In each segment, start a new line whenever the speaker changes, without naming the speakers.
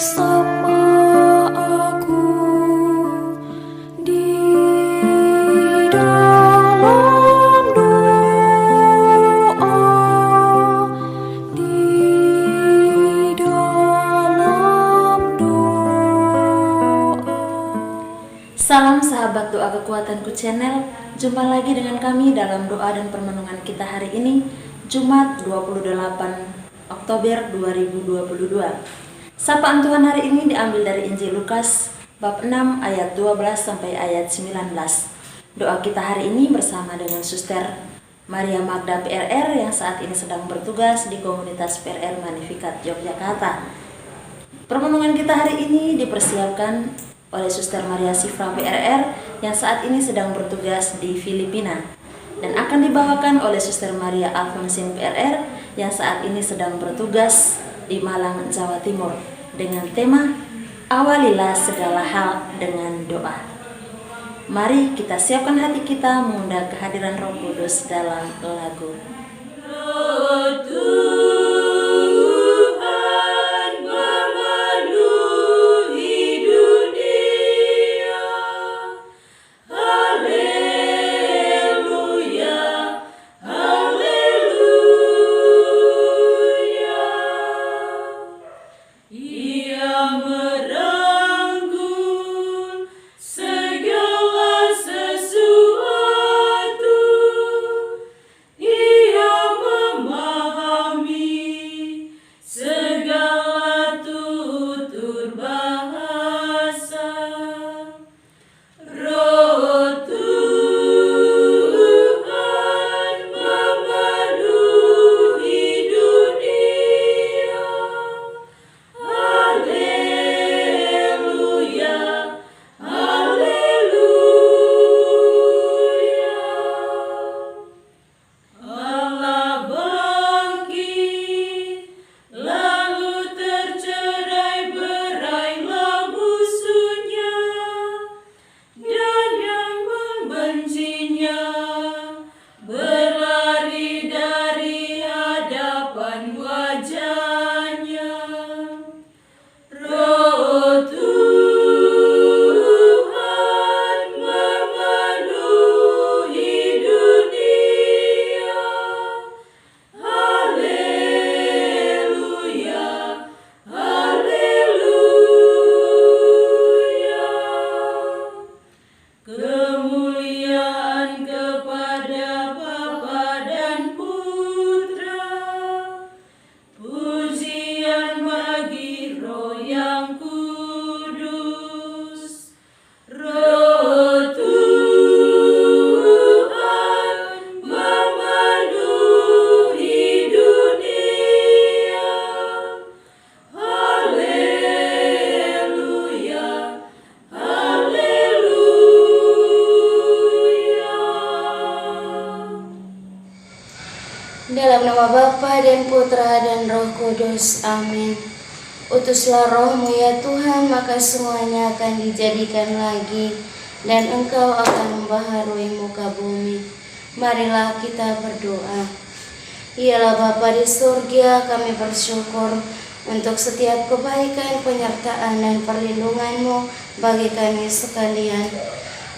bersama aku di dalam doa, di dalam doa.
Salam sahabat doa kekuatanku channel. Jumpa lagi dengan kami dalam doa dan permenungan kita hari ini, Jumat 28 Oktober 2022. Sapaan Tuhan hari ini diambil dari Injil Lukas bab 6 ayat 12 sampai ayat 19. Doa kita hari ini bersama dengan Suster Maria Magda PRR yang saat ini sedang bertugas di komunitas PRR Magnificat Yogyakarta. Permenungan kita hari ini dipersiapkan oleh Suster Maria Sifra PRR yang saat ini sedang bertugas di Filipina, dan akan dibawakan oleh Suster Maria Alfonsin PRR yang saat ini sedang bertugas di Malang, Jawa Timur, dengan tema Awalilah segala hal dengan doa. Mari kita siapkan hati kita mengundang kehadiran Roh Kudus dalam lagu.
Dalam nama Bapa dan Putra dan Roh Kudus, amin. Utuslah Roh-Mu ya Tuhan, maka semuanya akan dijadikan lagi, dan Engkau akan membaharui muka bumi. Marilah kita berdoa. Ialah Bapa di surga, kami bersyukur untuk setiap kebaikan, penyertaan, dan perlindungan-Mu bagi kami sekalian.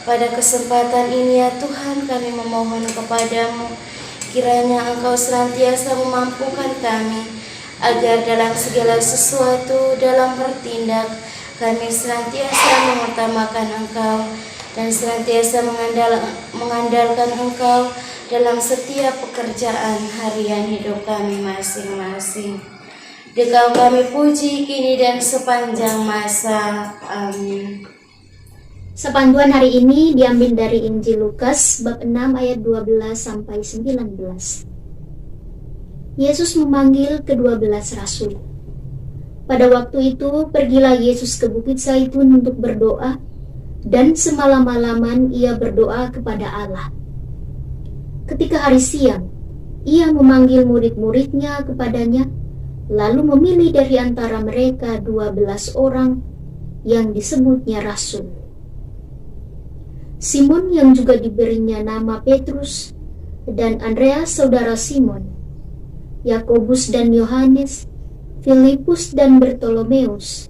Pada kesempatan ini ya Tuhan, kami memohon kepadamu, kiranya Engkau senantiasa memampukan kami, agar dalam segala sesuatu, dalam bertindak, kami senantiasa mengutamakan Engkau, dan senantiasa mengandalkan Engkau dalam setiap pekerjaan harian hidup kami masing-masing. Engkau kami puji kini dan sepanjang masa. Amin.
Sapaan Tuhan hari ini diambil dari Injil Lukas bab 6 ayat 12 sampai 19. Yesus memanggil ke-12 rasul. Pada waktu itu pergilah Yesus ke Bukit Zaitun untuk berdoa, dan semalam-malaman ia berdoa kepada Allah. Ketika hari siang, ia memanggil murid-muridnya kepadanya, lalu memilih dari antara mereka 12 orang yang disebutnya rasul. Simon yang juga diberinya nama Petrus, dan Andreas saudara Simon, Yakobus dan Yohanes, Filipus dan Bartolomeus,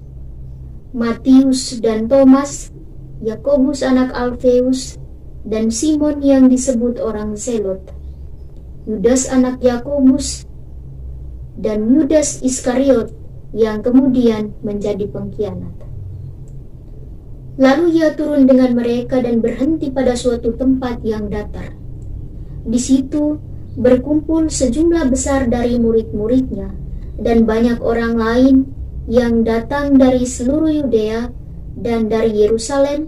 Matius dan Thomas, Yakobus anak Alfeus, dan Simon yang disebut orang Zelot, Yudas anak Yakobus, dan Yudas Iskariot yang kemudian menjadi pengkhianat. Lalu ia turun dengan mereka dan berhenti pada suatu tempat yang datar. Di situ berkumpul sejumlah besar dari murid-muridnya dan banyak orang lain yang datang dari seluruh Yudea dan dari Yerusalem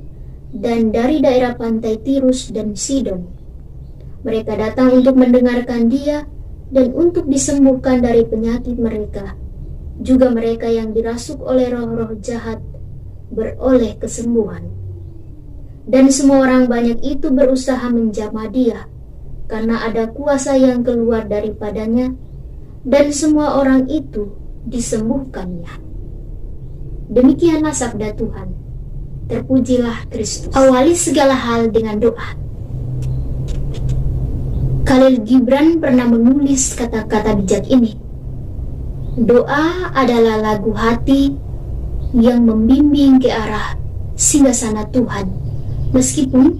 dan dari daerah pantai Tirus dan Sidon. Mereka datang untuk mendengarkan dia dan untuk disembuhkan dari penyakit mereka. Juga mereka yang dirasuk oleh roh-roh jahat beroleh kesembuhan. Dan semua orang banyak itu berusaha menjamah dia, karena ada kuasa yang keluar daripadanya, dan semua orang itu disembuhkannya. Demikianlah sabda Tuhan. Terpujilah Kristus. Awali segala hal dengan doa. Khalil Gibran pernah menulis kata-kata bijak ini. Doa adalah lagu hati yang membimbing ke arah singgasana Tuhan, meskipun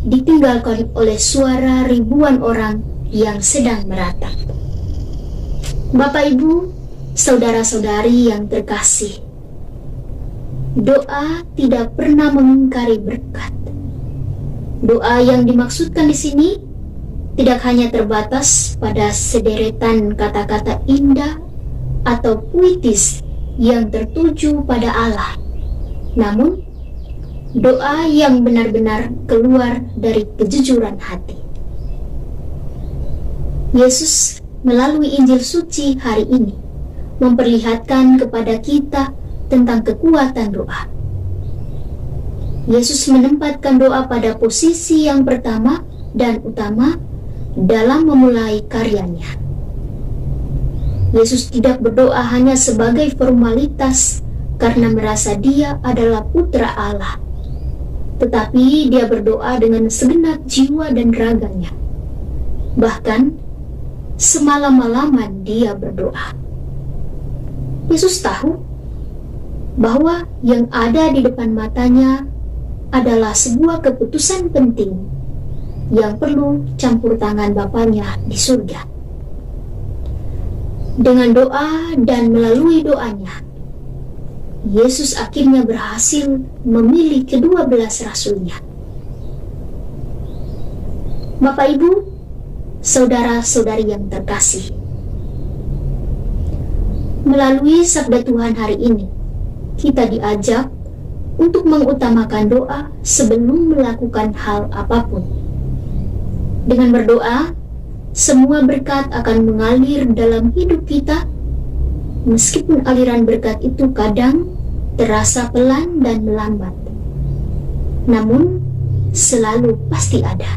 ditinggalkan oleh suara ribuan orang yang sedang meratap. Bapak, Ibu, saudara-saudari yang terkasih, doa tidak pernah mengingkari berkat. Doa yang dimaksudkan di sini tidak hanya terbatas pada sederetan kata-kata indah atau puitis yang tertuju pada Allah, namun doa yang benar-benar keluar dari kejujuran hati. Yesus melalui Injil suci hari ini memperlihatkan kepada kita tentang kekuatan doa. Yesus menempatkan doa pada posisi yang pertama dan utama dalam memulai karyanya. Yesus tidak berdoa hanya sebagai formalitas karena merasa dia adalah putra Allah, tetapi dia berdoa dengan segenap jiwa dan raganya. Bahkan semalam-malaman dia berdoa. Yesus tahu bahwa yang ada di depan matanya adalah sebuah keputusan penting yang perlu campur tangan Bapanya di surga. Dengan doa dan melalui doanya, Yesus akhirnya berhasil memilih ke-12 rasulnya. Bapak, Ibu, saudara-saudari yang terkasih, melalui sabda Tuhan hari ini, kita diajak untuk mengutamakan doa sebelum melakukan hal apapun. Dengan berdoa, semua berkat akan mengalir dalam hidup kita, meskipun aliran berkat itu kadang terasa pelan dan melambat, namun selalu pasti ada.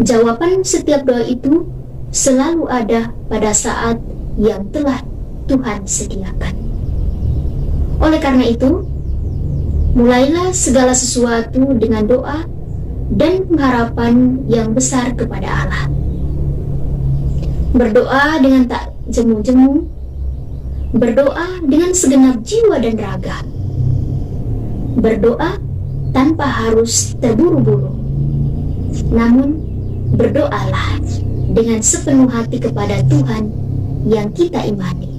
Jawaban setiap doa itu selalu ada pada saat yang telah Tuhan sediakan. Oleh karena itu, mulailah segala sesuatu dengan doa dan pengharapan yang besar kepada Allah. Berdoa dengan tak jemu-jemu, berdoa dengan segenap jiwa dan raga, berdoa tanpa harus terburu-buru, namun berdoalah dengan sepenuh hati kepada Tuhan yang kita imani.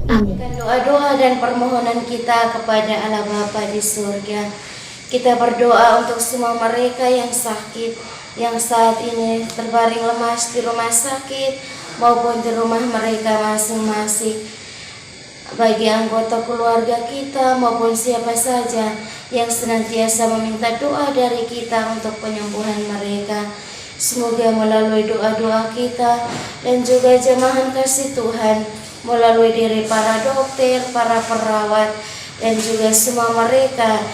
Amin.
Doa-doa dan permohonan kita kepada Allah Bapa di surga. Kita berdoa untuk semua mereka yang sakit, yang saat ini terbaring lemas di rumah sakit maupun di rumah mereka masing-masing. Bagi anggota keluarga kita maupun siapa saja yang senantiasa meminta doa dari kita untuk penyembuhan mereka, semoga melalui doa-doa kita dan juga jamahan kasih Tuhan, melalui diri para dokter, para perawat, dan juga semua mereka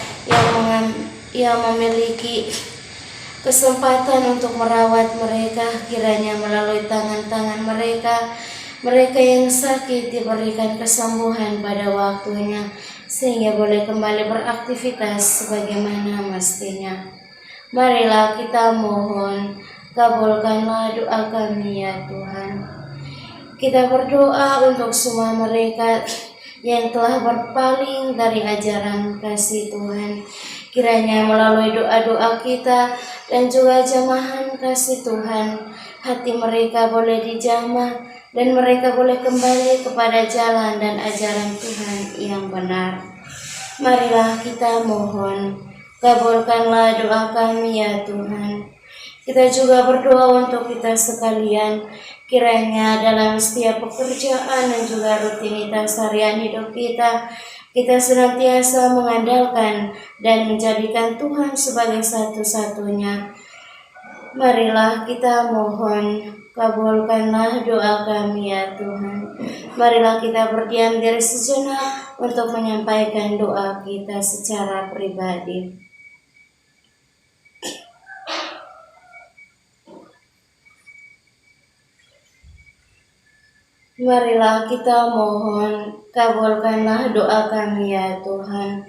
yang memiliki kesempatan untuk merawat mereka, kiranya melalui tangan-tangan mereka yang sakit diberikan kesembuhan pada waktunya, sehingga boleh kembali beraktivitas sebagaimana mestinya. Marilah kita mohon, kabulkanlah doa kami ya Tuhan. Kita berdoa untuk semua mereka yang telah berpaling dari ajaran kasih Tuhan. Kiranya melalui doa-doa kita dan juga jamahan kasih Tuhan, hati mereka boleh dijamah dan mereka boleh kembali kepada jalan dan ajaran Tuhan yang benar. Marilah kita mohon, kabulkanlah doa kami ya Tuhan. Kita juga berdoa untuk kita sekalian, kiranya dalam setiap pekerjaan dan juga rutinitas harian hidup kita senantiasa mengandalkan dan menjadikan Tuhan sebagai satu-satunya. Marilah kita mohon, kabulkanlah doa kami ya Tuhan. Marilah kita berdiam diri sejenak untuk menyampaikan doa kita secara pribadi. Marilah kita mohon, kabulkanlah doa kami ya Tuhan.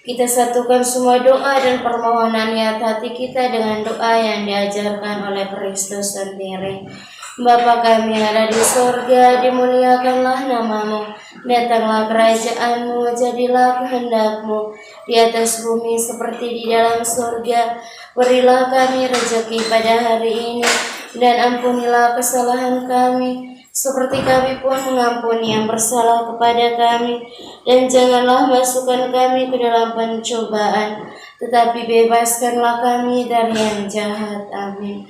Kita satukan semua doa dan permohonan niat hati kita dengan doa yang diajarkan oleh Kristus sendiri. Bapa kami yang ada di sorga, dimuliakanlah namamu, datanglah kerajaanmu, jadilah kehendakmu di atas bumi seperti di dalam sorga. Berilah kami rezeki pada hari ini, dan ampunilah kesalahan kami, seperti kami pun mengampuni yang bersalah kepada kami. Dan janganlah masukkan kami ke dalam pencobaan, tetapi bebaskanlah kami dari yang jahat. Amin.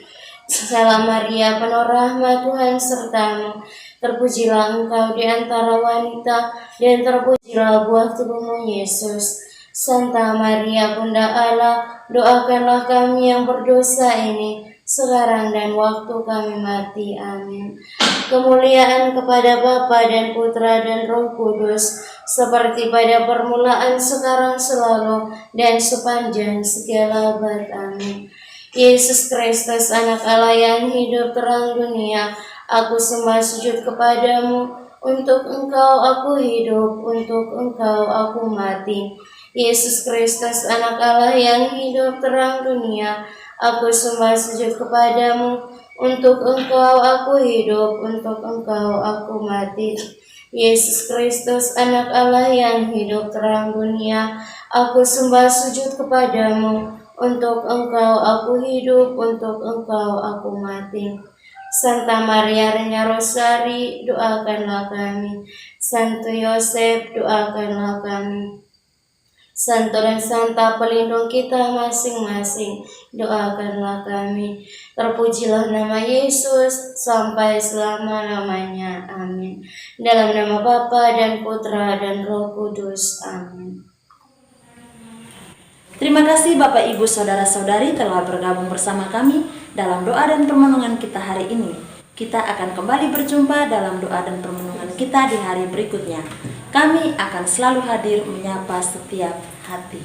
Salam Maria, penuh rahmat, Tuhan sertamu. Terpujilah engkau di antara wanita, dan terpujilah buah tubuhmu Yesus. Santa Maria, Bunda Allah, doakanlah kami yang berdosa ini, sekarang dan waktu kami mati. Amin. Kemuliaan kepada Bapa dan Putra dan Roh Kudus, seperti pada permulaan, sekarang, selalu, dan sepanjang segala abad. Amin. Yesus Kristus, anak Allah yang hidup terang dunia, aku sembah sujud kepadamu. Untuk engkau aku hidup, untuk engkau aku mati. Yesus Kristus, anak Allah yang hidup terang dunia, aku sembah sujud kepadamu. Untuk engkau aku hidup, untuk engkau aku mati. Yesus Kristus, anak Allah yang hidup terang dunia, aku sembah sujud kepadamu. Untuk engkau aku hidup, untuk engkau aku mati. Santa Maria Reina Rosari, doakanlah kami. Santo Yosef, doakanlah kami. Santo dan Santa pelindung kita masing-masing, doakanlah kami. Terpujilah nama Yesus sampai selama-lamanya. Amin. Dalam nama Bapa dan Putra dan Roh Kudus. Amin.
Terima kasih Bapak Ibu Saudara-saudari telah bergabung bersama kami dalam doa dan permenungan kita hari ini. Kita akan kembali berjumpa dalam doa dan permenungan kita di hari berikutnya. Kami akan selalu hadir menyapa setiap hati.